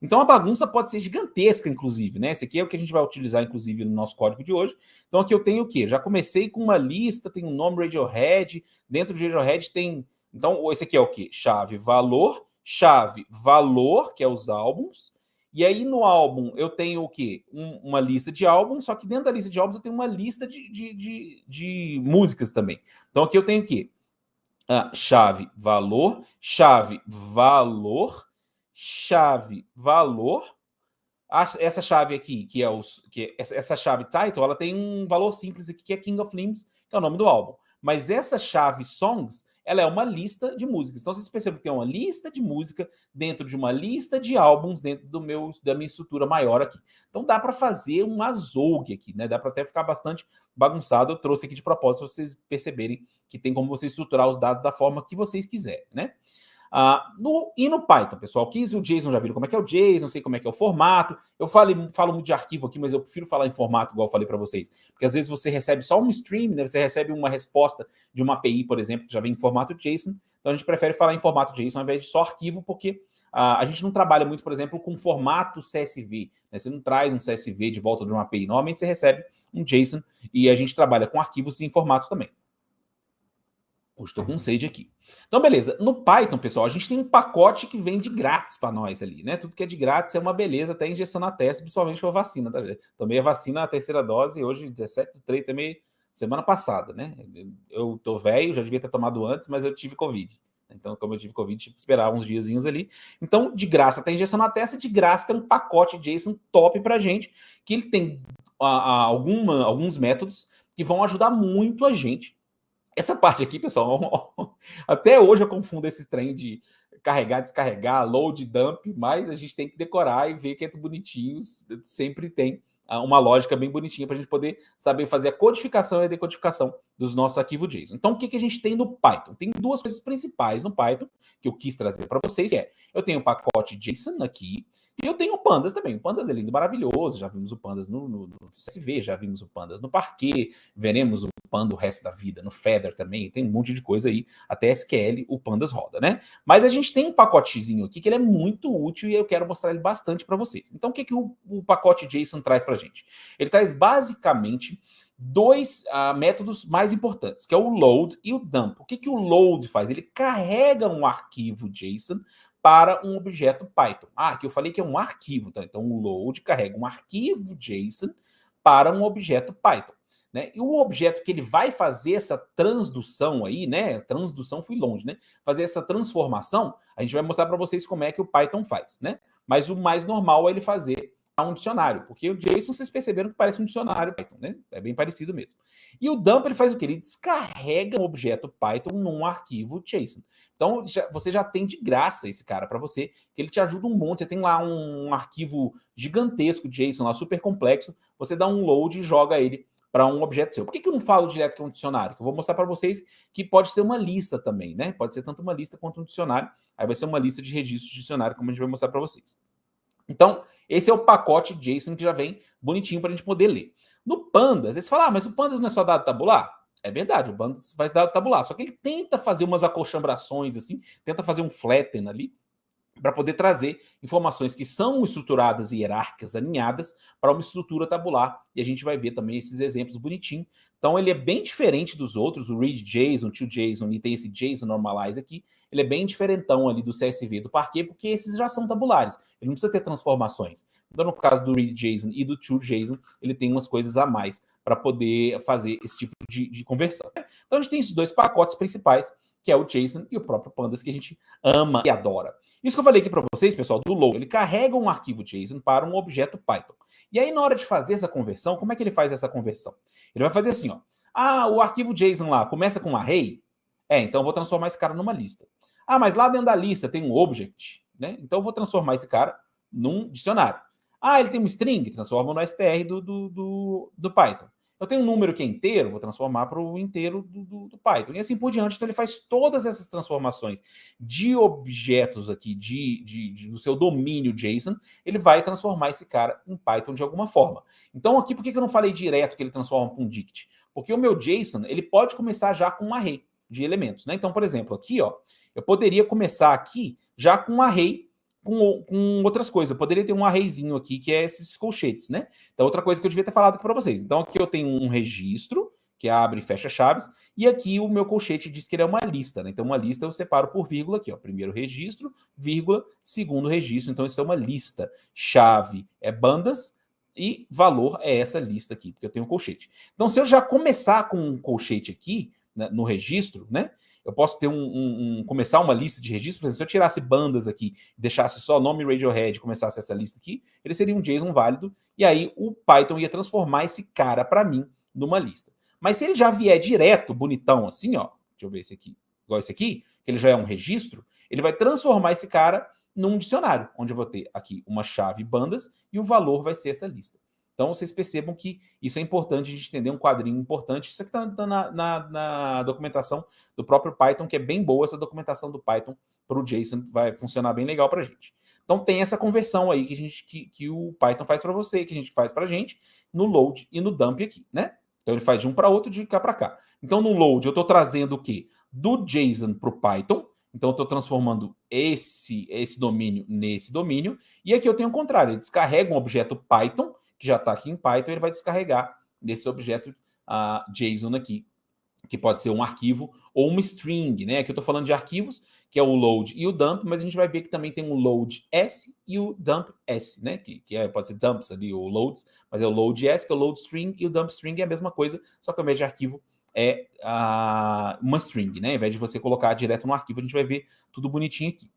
Então a bagunça pode ser gigantesca, inclusive, né? Esse aqui é o que a gente vai utilizar, inclusive, no nosso código de hoje. Então aqui eu tenho o quê? Já comecei com uma lista, tem um nome Radiohead, dentro de Radiohead tem... Então esse aqui é o quê? Chave, valor, que é os álbuns, e aí no álbum eu tenho o quê? Uma lista de álbuns, só que dentro da lista de álbuns eu tenho uma lista de músicas também. Então aqui eu tenho o quê? Chave, valor, chave, valor, chave, valor. Essa chave aqui, essa chave title, ela tem um valor simples aqui, que é King of Limbs, que é o nome do álbum. Mas essa chave songs, ela é uma lista de músicas. Então vocês percebem que tem uma lista de música dentro de uma lista de álbuns dentro da minha estrutura maior aqui. Então dá para fazer um azougue aqui, né? Dá para até ficar bastante bagunçado. Eu trouxe aqui de propósito para vocês perceberem que tem como vocês estruturar os dados da forma que vocês quiserem, né? E no Python, pessoal, o JSON já viram como é que é o JSON, sei como é que é o formato. Eu falo muito de arquivo aqui, mas eu prefiro falar em formato, igual eu falei para vocês. Porque às vezes você recebe só um stream, né? Você recebe uma resposta de uma API, por exemplo, que já vem em formato JSON. Então a gente prefere falar em formato JSON ao invés de só arquivo, porque a gente não trabalha muito, por exemplo, com formato CSV. Né? Você não traz um CSV de volta de uma API. Normalmente você recebe um JSON e a gente trabalha com arquivos em formato também. Hoje estou com sede aqui. Então, beleza. No Python, pessoal, a gente tem um pacote que vem de grátis para nós ali, né? Tudo que é de grátis é uma beleza, até injeção na testa, principalmente para vacina, tá? Tomei a vacina, a terceira dose, hoje, 17/3, tomei semana passada, né? Eu tô velho, já devia ter tomado antes, mas eu tive Covid. Então, como eu tive Covid, tive que esperar uns diazinhos ali. Então, de graça tem injeção na testa, de graça tem um pacote JSON top pra gente, que ele tem alguns métodos que vão ajudar muito a gente. Essa parte aqui, pessoal, até hoje eu confundo esse trem de carregar, descarregar, load, dump, mas a gente tem que decorar e ver que é bonitinho, sempre tem uma lógica bem bonitinha para a gente poder saber fazer a codificação e a decodificação dos nossos arquivos JSON. Então, o que a gente tem no Python? Tem duas coisas principais no Python que eu quis trazer para vocês, que é, eu tenho o pacote JSON aqui, e eu tenho o Pandas também. O Pandas é lindo, maravilhoso, já vimos o Pandas no CSV, já vimos o Pandas no Parquet, veremos o Panda o resto da vida, no Feather também, tem um monte de coisa aí, até SQL o Pandas roda, né? Mas a gente tem um pacotezinho aqui que ele é muito útil e eu quero mostrar ele bastante para vocês. Então, o que o pacote JSON traz para a gente? Ele traz basicamente dois métodos mais importantes, que é o load e o dump. O que o load faz? Ele carrega um arquivo JSON para um objeto Python. Aqui eu falei que é um arquivo, tá? Então o load carrega um arquivo JSON para um objeto Python. Né? E o objeto que ele vai fazer essa transdução aí, né? Transdução fui longe, né? Fazer essa transformação, a gente vai mostrar para vocês como é que o Python faz, né? Mas o mais normal é ele fazer um dicionário, porque o JSON vocês perceberam que parece um dicionário Python, né? É bem parecido mesmo. E o dump ele faz o quê? Ele descarrega um objeto Python num arquivo JSON. Então você já tem de graça esse cara para você, que ele te ajuda um monte. Você tem lá um arquivo gigantesco JSON lá super complexo, você dá um load e joga ele para um objeto seu. Por que eu não falo direto que é um dicionário? Que eu vou mostrar para vocês que pode ser uma lista também, né? Pode ser tanto uma lista quanto um dicionário. Aí vai ser uma lista de registros de dicionário, como a gente vai mostrar para vocês. Então, esse é o pacote JSON que já vem bonitinho para a gente poder ler. No Pandas, eles falam, mas o Pandas não é só dado tabular? É verdade, o Pandas faz dado tabular, só que ele tenta fazer umas acochambrações assim, tenta fazer um flatten ali, para poder trazer informações que são estruturadas e hierárquicas alinhadas para uma estrutura tabular. E a gente vai ver também esses exemplos bonitinhos. Então, ele é bem diferente dos outros. O read.json, o toJSON, e tem esse JSON normalize aqui. Ele é bem diferentão ali do CSV do Parquet, porque esses já são tabulares. Ele não precisa ter transformações. Então, no caso do read.json e do toJSON, ele tem umas coisas a mais para poder fazer esse tipo de conversão. Então, a gente tem esses dois pacotes principais, que é o JSON e o próprio Pandas, que a gente ama e adora. Isso que eu falei aqui para vocês, pessoal, do load, ele carrega um arquivo JSON para um objeto Python. E aí, na hora de fazer essa conversão, como é que ele faz essa conversão? Ele vai fazer assim, ó. O arquivo JSON lá começa com um array? Então eu vou transformar esse cara numa lista. Mas lá dentro da lista tem um object, né? Então eu vou transformar esse cara num dicionário. Ele tem um string? Transforma no str do Python. Eu tenho um número que é inteiro, vou transformar para o inteiro do Python. E assim por diante. Então, ele faz todas essas transformações de objetos aqui, do seu domínio JSON, ele vai transformar esse cara em Python de alguma forma. Então, aqui, por que eu não falei direto que ele transforma para um dict? Porque o meu JSON, ele pode começar já com um array de elementos, né? Então, por exemplo, aqui, ó, eu poderia começar aqui já com um array com outras coisas. Eu poderia ter um arrayzinho aqui, que é esses colchetes, né? Então, outra coisa que eu devia ter falado aqui para vocês. Então, aqui eu tenho um registro, que abre e fecha chaves, e aqui o meu colchete diz que ele é uma lista, né? Então, uma lista eu separo por vírgula aqui, ó. Primeiro registro, vírgula, segundo registro. Então, isso é uma lista. Chave é bandas e valor é essa lista aqui, porque eu tenho um colchete. Então, se eu já começar com um colchete aqui, né, no registro, né? Eu posso ter começar uma lista de registros. Por exemplo, se eu tirasse bandas aqui, deixasse só nome Radiohead e começasse essa lista aqui, ele seria um JSON válido, e aí o Python ia transformar esse cara para mim numa lista. Mas se ele já vier direto, bonitão, assim, ó, deixa eu ver esse aqui, igual esse aqui, que ele já é um registro, ele vai transformar esse cara num dicionário, onde eu vou ter aqui uma chave bandas e o valor vai ser essa lista. Então, vocês percebam que isso é importante a gente entender, um quadrinho importante. Isso aqui está na documentação do próprio Python, que é bem boa essa documentação do Python para o JSON, vai funcionar bem legal para a gente. Então, tem essa conversão aí que o Python faz para você, que a gente faz para a gente, no load e no dump aqui, né? Então, ele faz de um para outro, de cá para cá. Então, no load, eu estou trazendo o quê? Do JSON para o Python. Então, eu estou transformando esse domínio nesse domínio. E aqui eu tenho o contrário. Ele descarrega um objeto Python, que já está aqui em Python, ele vai descarregar desse objeto JSON aqui, que pode ser um arquivo ou uma string, né? Aqui eu estou falando de arquivos, que é o load e o dump, mas a gente vai ver que também tem o load S e o dump S, né? Pode ser dumps ali, ou loads, mas é o load S, que é o load string, e o dump string é a mesma coisa, só que ao invés de arquivo é uma string, né? Ao invés de você colocar direto no arquivo, a gente vai ver tudo bonitinho aqui.